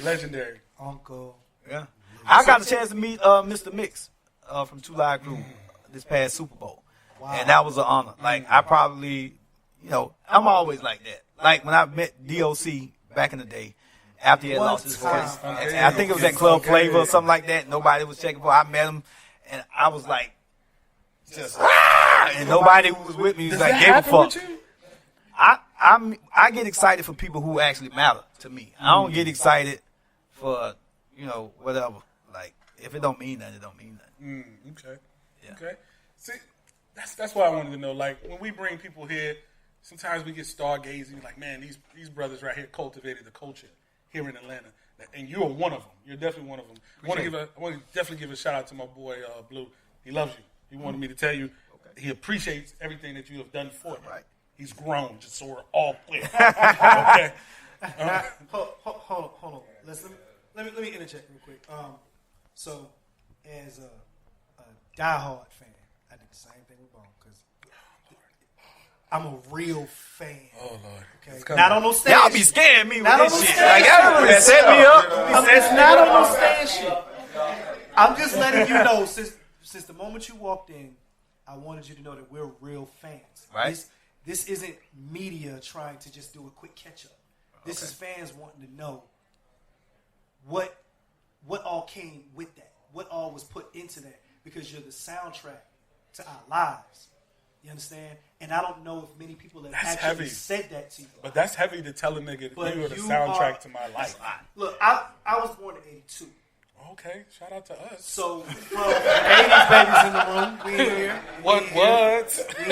Legendary. Uncle. Yeah. I got a chance to meet Mr. Mix from Two Live Crew this past Super Bowl. Wow. And that was an honor. Like, I probably, I'm always like that. Like, when I met DOC back in the day, after he had lost his voice, I think it was at Club Flavor or something like that. Nobody was checking for. I met him, and I was like, and nobody who was with me was like, gave a fuck. I get excited for people who actually matter to me. I don't get excited for, whatever. Like, if it don't mean nothing, it don't mean nothing. Okay. Yeah. Okay. See, that's what I wanted to know. Like, when we bring people here, sometimes we get stargazing. Like, man, these brothers right here cultivated the culture here in Atlanta. And you're one of them. You're definitely one of them. I want to definitely give a shout out to my boy, Blue. He loves you. He wanted me to tell you he appreciates everything that you have done for him. Right. He's grown, just so we're all clear. Okay. Hold on. Let me interject real quick. So, as a diehard fan, I did the same thing with Bone because I'm a real fan. Oh Lord! Okay, not on no stand. Y'all be scaring me with not this shit. Like, y'all really set me up. It's not on no stand shit. I'm just letting you know since the moment you walked in, I wanted you to know that we're real fans. Right. This isn't media trying to just do a quick catch up. This is fans wanting to know what all came with that, what all was put into that, because you're the soundtrack to our lives. You understand? And I don't know if many people have actually said that to you. But that's heavy to tell a nigga that you are the soundtrack to my life. Look, I was born in '82. Okay, shout out to us. So, from 80s babies in the room, we in here. We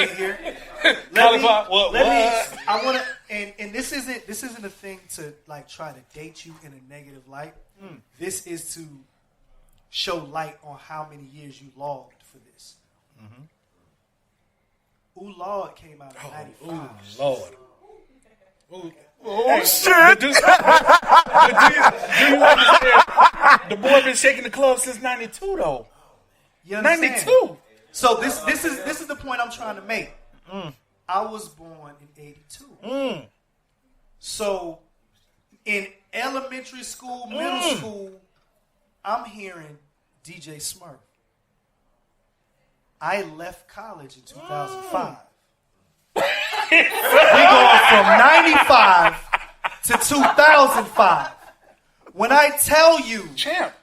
in here. Collipark, I want to, and this isn't a thing to like try to date you in a negative light. This is to show light on how many years you logged for this. Ooh Lord came out in '95. Ooh Lord. Ooh. Oh, shit. Do you understand? The boy been shaking the club since 92, though. You understand? 92. So this is the point I'm trying to make. I was born in '82. So in elementary school, middle school, I'm hearing DJ Smurf. I left college in 2005. We going from 95 to 2005. When I tell you, Champ.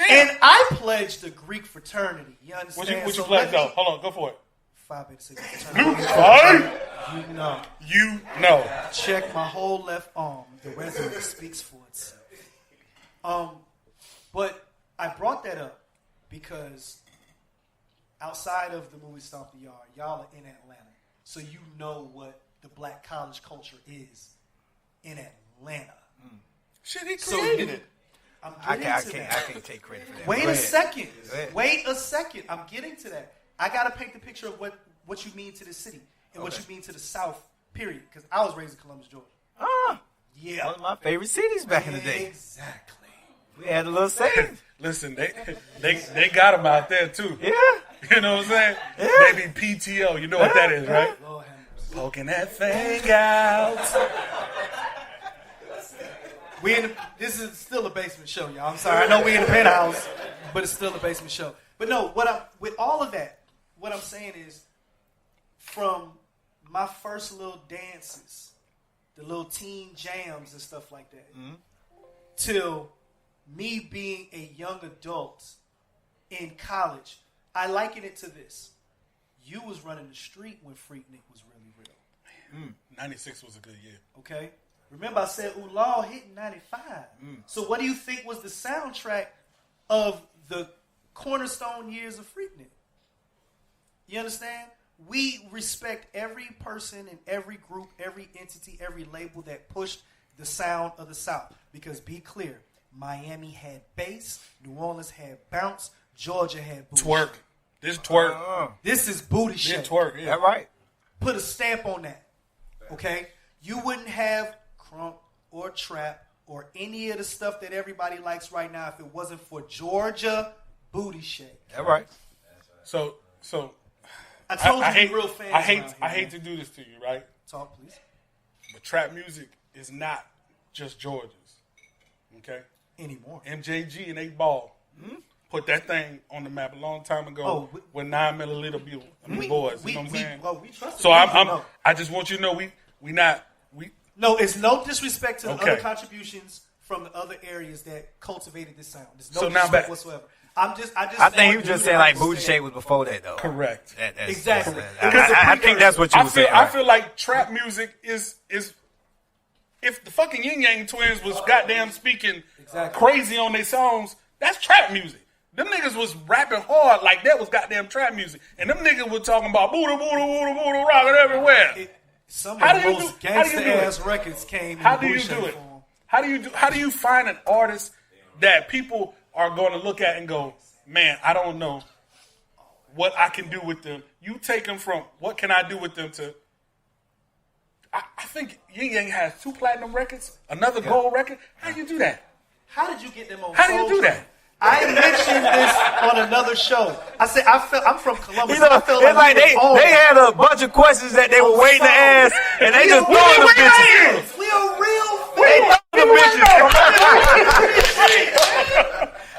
And I pledged the Greek fraternity. You understand? What you pledge though? Hold on, go for it. Phi Beta Sigma fraternity. You know. Check my whole left arm. The resume speaks for itself. But I brought that up because outside of the movie Stomp the Yard, y'all are in Atlanta. So you know what the black college culture is in Atlanta. Shit, he created it. I can't take credit for that. Wait a second. I'm getting to that. I got to paint the picture of what you mean to the city and what you mean to the South, period. Because I was raised in Columbus, Georgia. Yeah. One of my favorite cities back in the day. Exactly. We had a little saying. Listen, they got him out there, too. Yeah. You know what I'm saying? Yeah. Maybe PTO. You know what that is, right? Lord have mercy. Poking that thing out. This is still a basement show, y'all. I'm sorry. I know we in the penthouse, but it's still a basement show. But no, with all of that, what I'm saying is, from my first little dances, the little teen jams and stuff like that, till me being a young adult in college, I liken it to this. You was running the street when Freaknik was really real. 96 was a good year. Okay? Remember I said Ooh Lord hit in 95. So what do you think was the soundtrack of the cornerstone years of Freaknik? You understand? We respect every person and every group, every entity, every label that pushed the sound of the South. Because be clear, Miami had bass, New Orleans had bounce, Georgia had booty twerk. Shake. This twerk. This is booty shake. This twerk, yeah. That right. Put a stamp on that. Okay? You wouldn't have crunk or trap or any of the stuff that everybody likes right now if it wasn't for Georgia booty shake. That right. So I told you real fans. I hate to do this to you, right? Talk, please. But trap music is not just Georgia's. Okay. Anymore. MJG and 8 Ball put that thing on the map a long time ago with 9 milliliter Buell. Boys, you know what I'm saying? We trust so I just want you to know we not. No, it's no disrespect to the other contributions from the other areas that cultivated this sound. There's no disrespect whatsoever. I think he was just saying like Booty Shake was before that though. Correct. Exactly. I think that's what you were saying. I feel like trap music is if the fucking Yin Yang Twins was goddamn speaking crazy on their songs, that's trap music. Them niggas was rapping hard like that was goddamn trap music, and them niggas was talking about Buddha, Buddha, Buddha, Buddha, rocking everywhere. Some of the most gangster ass records came. How do you do it? How do you find an artist that people are going to look at and go, man, I don't know what I can do with them. You take them from what can I do with them to. I think Yin Yang has 2 platinum records, another gold record. How do you do that? How did you get them on? How do you do that? I mentioned this on another show. I said I'm from Columbus. I felt like they had a bunch of questions that they were waiting to ask, and they just throwing the bitches. We are real. They throwing the bitches.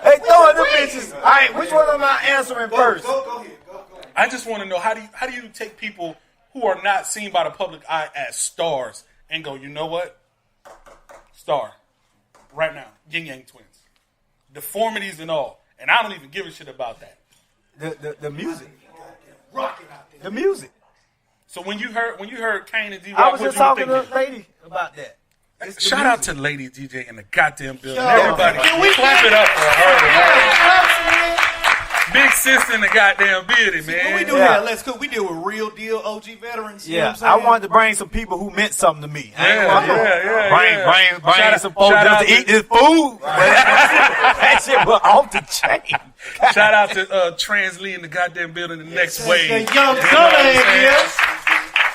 They throwing the bitches. All right, which one am I answering first? Go ahead. I just want to know how do you take people who are not seen by the public eye as stars and go, you know what? Star. Right now. Yin Yang Twins. Deformities and all. And I don't even give a shit about that. The music. Rocking out there. The music. So when you heard Kane and D-Rock, I was just talking to a lady about that. Shout out to Lady DJ in the goddamn building. Everybody, can we clap it up for her? Big sis in the goddamn building, man. What we do here, let's go. We deal with real deal OG veterans. You know what I'm I wanted to bring some people who meant something to me. Yeah. Bring some folks just to eat this food. That shit was off the chain. Shout out to Trans Lee in the goddamn building. The next wave. The young son,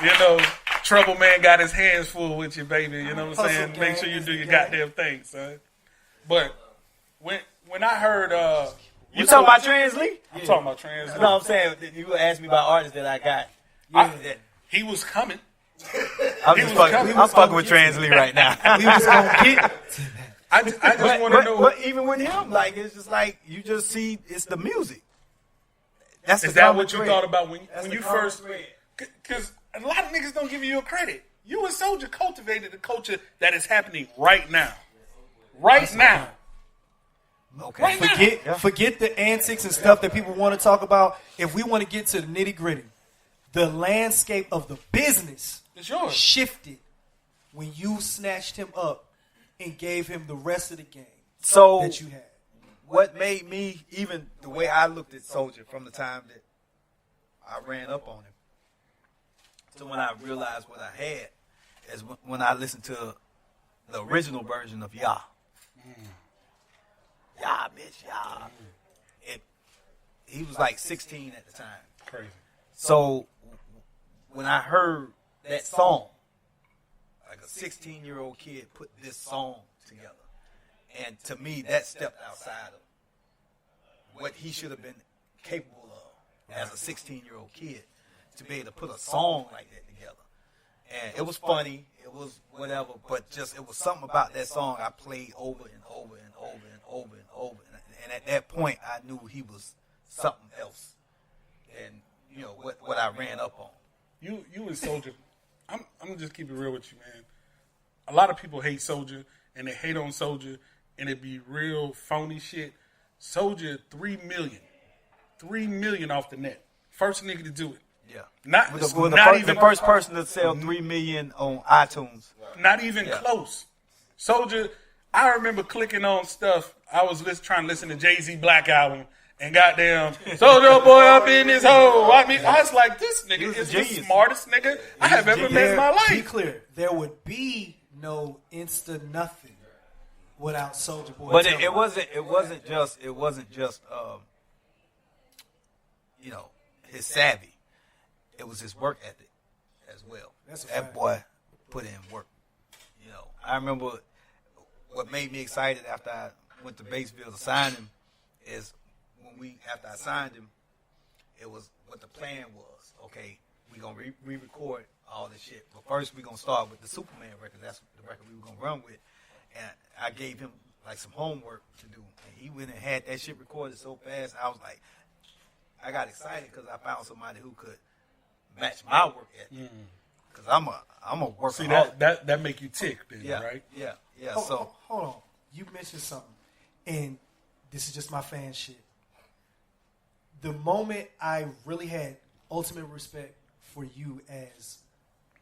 you know, Trouble Man got his hands full with you, baby. You know what I'm saying? Make sure you do your goddamn thing, son. But when I heard you talking about Trans Lee? I'm talking about Trans Lee. No, I'm saying you asked me about artists that I got. He was coming. I'm fucking with Trans Lee right now. We was gonna get to that. I just want to know. But even with him, like it's just like you just see it's the music. Is that what you thought about when you first? Because a lot of niggas don't give you your credit. You and Soulja cultivated the culture that is happening right now. Right now. Okay. Forget the antics and stuff that people want to talk about. If we want to get to the nitty gritty, the landscape of the business shifted when you snatched him up and gave him the rest of the game that you had. What made me, even the way I looked at Soulja from the time that I ran up on him to when I realized what I had is when I listened to the original version of Yah. Yah, bitch, Yah. He was like 16 at the time. Crazy. So when I heard that song, like a 16-year-old kid put this song together, and to me that stepped outside of what he should have been capable of as a 16-year-old kid to be able to put a song like that together. And it was funny, it was whatever, but just it was something about that song I played over and over and over and over and over. And at that point, I knew he was something else. And you know what I ran up on. You and Soulja, I'm gonna just keep it real with you, man. A lot of people hate Soulja and they hate on Soulja, and it be real phony shit. Soulja, 3 million off the net. First nigga to do it. Yeah. Not even the first person to sell 3 million on iTunes. Not even close. Soulja, I remember clicking on stuff. I was trying to listen to Jay-Z Black Album, and goddamn, Soulja Boy up in his hole. I mean, I was like, this nigga is the smartest nigga I have ever met in my life. Be clear, there would be no Insta nothing without Soulja Boy. But it wasn't just you know, his savvy. It was his work ethic as well. That boy put in work. You know, I remember what made me excited after I went to Batesville to sign him is after I signed him, it was what the plan was. Okay, we're gonna re-record all this shit, but first we're gonna start with the Superman record. That's the record we were gonna run with, and I gave him like some homework to do. And he went and had that shit recorded so fast. I was like, I got excited because I found somebody who could match my work ethic. Because I'm a worker. See, that make you tick, then, yeah, right? Yeah. Hold on. You mentioned something, and this is just my fan shit. The moment I really had ultimate respect for you as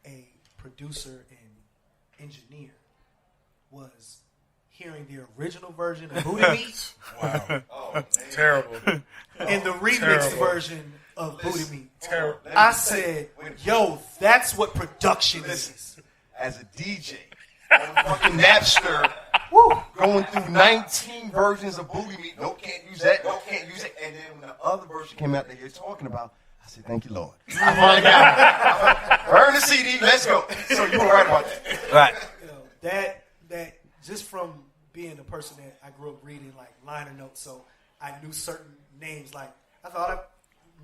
a producer and engineer was hearing the original version of Booty Meat. Wow. Terrible. And the remixed version of Booty Meat. Terrible. I said, yo, that's what production is. As a DJ on fucking Napster, going through 19 versions of Booty Meat. No, can't use that. No, can't use it. And then when the other version came out that you're talking about, I said, thank you, Lord. I finally got it. Burn the CD. Let's go. So you were right about that. Right. You know, that just from being a person that I grew up reading like liner notes, so I knew certain names. Like I thought I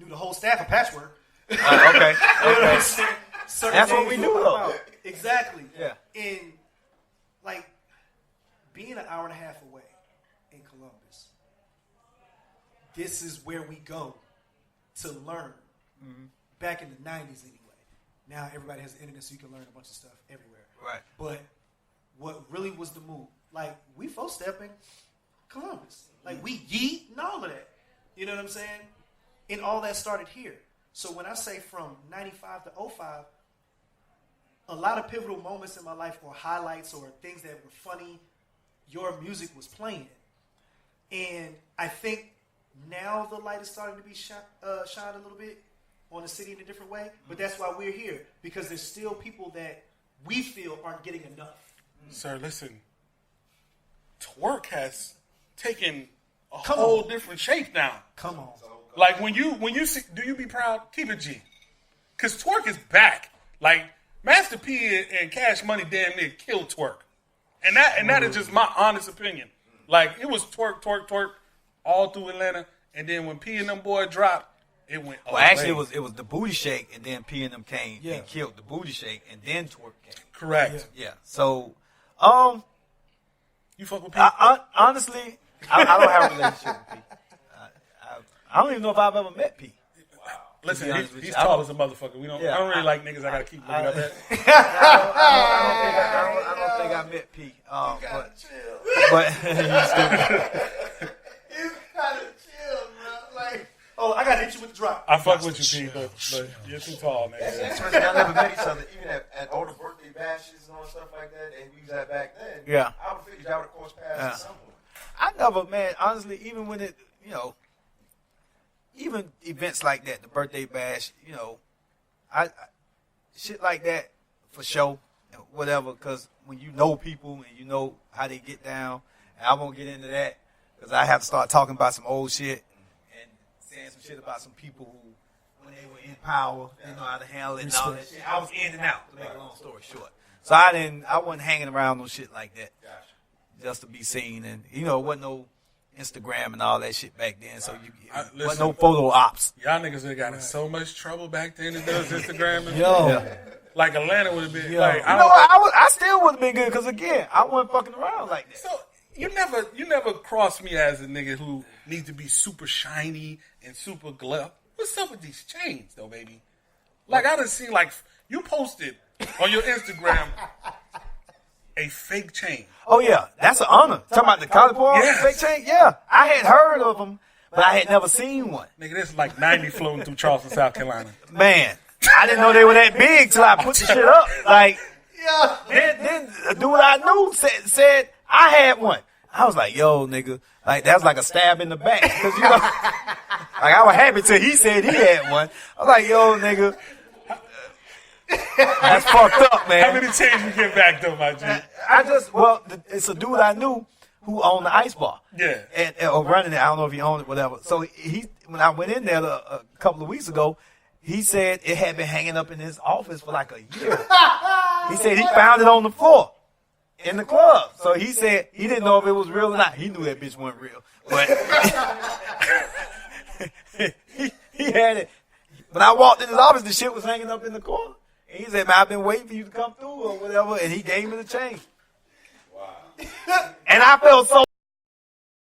knew the whole staff of Patchwork. Okay. Certain That's what names we to do, talk though. about. Exactly. Yeah. And like being an hour and a half away in Columbus, this is where we go to learn. Back in the 90s anyway. Now everybody has the internet, so you can learn a bunch of stuff everywhere. Right. But what really was the move? Like, we four-stepping Columbus. Like, we yeet and all of that. You know what I'm saying? And all that started here. So when I say from 95 to 05, a lot of pivotal moments in my life or highlights or things that were funny, your music was playing. And I think now the light is starting to be shined a little bit on the city in a different way. But that's why we're here. Because there's still people that we feel aren't getting enough. Sir, listen. Twerk has taken a whole different shape now. Come on. Like when you see, do you be proud? Keep it G. Cause twerk is back. Like Master P and Cash Money damn near killed twerk. And that is just my honest opinion. Like it was twerk all through Atlanta. And then when P and them boy dropped, it went away. Well, actually, it was the Booty Shake, and then P and them came and killed the Booty Shake, and then Twerk came. Correct. Yeah. So, you fuck with P? Honestly, I don't have a relationship with P. I don't even know if I've ever met P. Listen, he's tall as a motherfucker. I don't really like niggas. I gotta keep looking up at. I don't think I met P. But he's stupid. Oh, I gotta hit you with the drop. I fuck with you, P, but you're too tall, nigga. That's the y'all never met each other, even at all the birthday bashes and all stuff like that, and we was at back then. Yeah. I would figure y'all would have crossed paths at some point. I never, man, honestly, even when it, even events like that, the birthday bash, I shit like that for show, whatever, because when you know people and you know how they get down, and I won't get into that because I have to start talking about some old shit and saying some shit about some people who, when they were in power, they know how to handle it and all that shit. I was in and out, to make a long story short. So I wasn't hanging around no shit like that just to be seen, and it wasn't no Instagram and all that shit back then, so wasn't no photo ops. Y'all niggas would have gotten in so much trouble back then if there was Instagram. And Yo. Like Atlanta would have been. Yo. Like, I still would have been good because again, I wasn't fucking around like that. So you never crossed me as a nigga who needs to be super shiny and super glow. What's up with these chains though, baby? Like I done seen you posted on your Instagram a fake chain. Oh yeah, that's an honor. Talking about the Collipark fake chain? Yeah, I had heard of them, but I had never seen one. Nigga, there's like 90 floating through Charleston, South Carolina. Man, I didn't know they were that big till I put the shit up. Like, then a dude I knew said I had one. I was like, yo, nigga, like that's like a stab in the back. Cause like I was happy till he said he had one. I was like, yo, nigga, that's fucked up, man. How many chains you get back though, my G? It's a dude I knew who owned the ice bar. Yeah. Or running it. I don't know if he owned it, whatever. So when I went in there a couple of weeks ago, he said it had been hanging up in his office for like a year. He said he found it on the floor in the club. So he said he didn't know if it was real or not. He knew that bitch wasn't real. But he had it. When I walked in his office, the shit was hanging up in the corner. And he said, man, I've been waiting for you to come through or whatever. And he gave me the chain. Wow. And I felt so